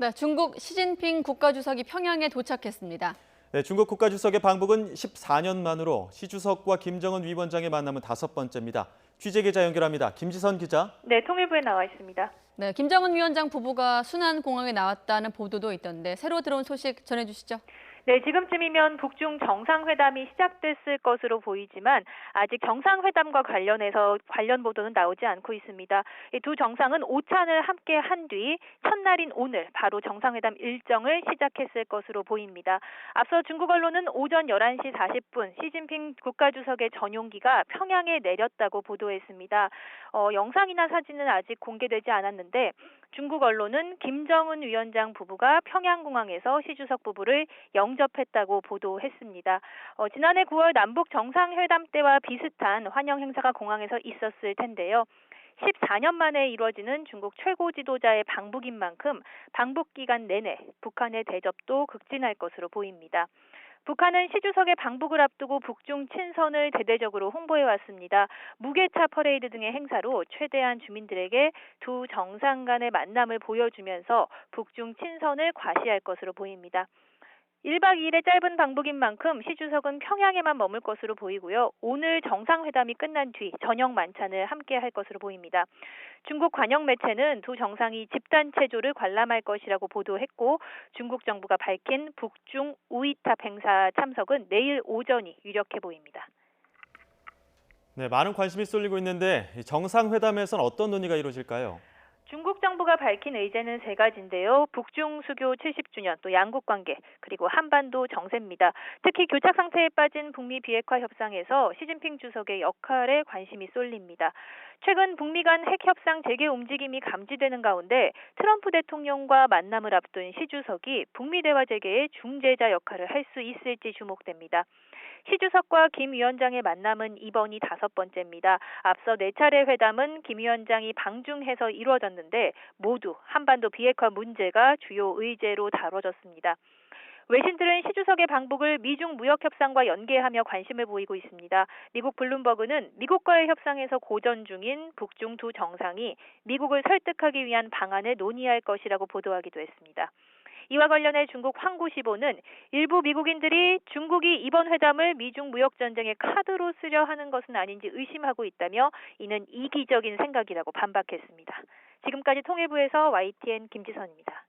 네, 중국 시진핑 국가주석이 평양에 도착했습니다. 네, 중국 국가주석의 방북은 14년 만으로 시 주석과 김정은 위원장의 만남은 5번째입니다. 취재기자 연결합니다. 김지선 기자. 네, 통일부에 나와 있습니다. 네, 김정은 위원장 부부가 순안공항에 나왔다는 보도도 있던데 새로 들어온 소식 전해주시죠. 네, 지금쯤이면 북중 정상회담이 시작됐을 것으로 보이지만 아직 정상회담과 관련해서 관련 보도는 나오지 않고 있습니다. 이 두 정상은 오찬을 함께 한 뒤 첫날인 오늘 바로 정상회담 일정을 시작했을 것으로 보입니다. 앞서 중국 언론은 오전 11시 40분 시진핑 국가주석의 전용기가 평양에 내렸다고 보도했습니다. 영상이나 사진은 아직 공개되지 않았는데 중국 언론은 김정은 위원장 부부가 평양공항에서 시 주석 부부를 영접했다고 보도했습니다. 지난해 9월 남북 정상회담 때와 비슷한 환영 행사가 공항에서 있었을 텐데요. 14년 만에 이루어지는 중국 최고 지도자의 방북인 만큼 방북 기간 내내 북한의 대접도 극진할 것으로 보입니다. 북한은 시 주석의 방북을 앞두고 북중 친선을 대대적으로 홍보해왔습니다. 무게차 퍼레이드 등의 행사로 최대한 주민들에게 두 정상 간의 만남을 보여주면서 북중 친선을 과시할 것으로 보입니다. 1박 2일의 짧은 방북인 만큼 시 주석은 평양에만 머물 것으로 보이고요. 오늘 정상회담이 끝난 뒤 저녁 만찬을 함께 할 것으로 보입니다. 중국 관영 매체는 두 정상이 집단 체조를 관람할 것이라고 보도했고 중국 정부가 밝힌 북중 우이탑 행사 참석은 내일 오전이 유력해 보입니다. 네, 많은 관심이 쏠리고 있는데 정상회담에선 어떤 논의가 이루어질까요? 중국 정부가 밝힌 의제는 세 가지인데요. 북중 수교 70주년, 또 양국 관계, 그리고 한반도 정세입니다. 특히 교착 상태에 빠진 북미 비핵화 협상에서 시진핑 주석의 역할에 관심이 쏠립니다. 최근 북미 간 핵 협상 재개 움직임이 감지되는 가운데 트럼프 대통령과 만남을 앞둔 시 주석이 북미 대화 재개의 중재자 역할을 할 수 있을지 주목됩니다. 시 주석과 김 위원장의 만남은 이번이 5번째입니다. 앞서 4차례 회담은 김 위원장이 방중해서 이루어졌는데 모두 한반도 비핵화 문제가 주요 의제로 다뤄졌습니다. 외신들은 시 주석의 방북을 미중 무역 협상과 연계하며 관심을 보이고 있습니다. 미국 블룸버그는 미국과의 협상에서 고전 중인 북중 두 정상이 미국을 설득하기 위한 방안을 논의할 것이라고 보도하기도 했습니다. 이와 관련해 중국 황구시보는 일부 미국인들이 중국이 이번 회담을 미중 무역 전쟁의 카드로 쓰려 하는 것은 아닌지 의심하고 있다며 이는 이기적인 생각이라고 반박했습니다. 지금까지 통일부에서 YTN 김지선입니다.